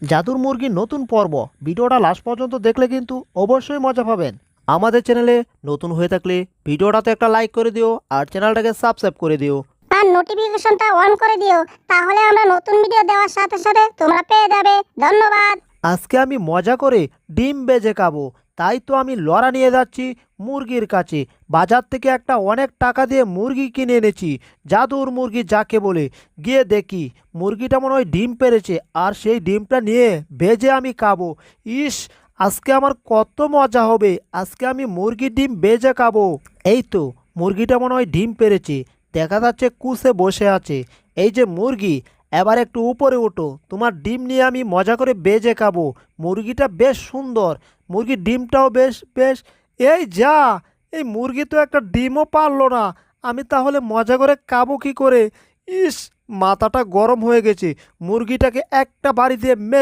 জাদুর মুরগির নতুন পর্ব। ভিডিওটা লাস্ট পর্যন্ত দেখলে কিন্তু অবশ্যই মজা পাবেন। আমাদের চ্যানেলে নতুন হয়ে থাকলে ভিডিওটাতে একটা লাইক করে দিও আর চ্যানেলটাকে সাবস্ক্রাইব করে দিও। আর নোটিফিকেশনটা অন করে দিও, তাহলে আমরা নতুন ভিডিও দেওয়ার সাথে সাথে তোমরা পেয়ে যাবে। ধন্যবাদ। আজকে আমি মজা করে ডিম বেজে খাবো, তাই তো আমি লড়া নিয়ে যাচ্ছি মুরগির কাছে। বাজার থেকে একটা অনেক টাকা দিয়ে মুরগি কিনে এনেছি, জাদুর মুরগি যাকে বলে। গিয়ে দেখি মুরগিটা মনে হয় ডিম পেড়েছে, আর সেই ডিমটা নিয়ে ভেজে আমি খাবো। ইস, আজকে আমার কত মজা হবে। আজকে আমি মুরগির ডিম ভেজে খাবো। এই তো মুরগিটা মনে হয় ডিম পেড়েছে, দেখা যাচ্ছে কুসে বসে আছে। এই যে মুরগি, এবার একটু উপরে ওঠো, তোমার ডিম নিয়ে আমি মজা করে বেজে খাবো। মুরগিটা বেশ সুন্দর, মুরগির ডিমটাও বেশ বেশ। এই যা, এই মুরগি তো একটা ডিমও পারলো না। আমি তাহলে মজা করে খাবো কি করে? ইস, মাথাটা গরম হয়ে গেছে। মুরগিটাকে একটা বাড়ি দিয়ে মেরে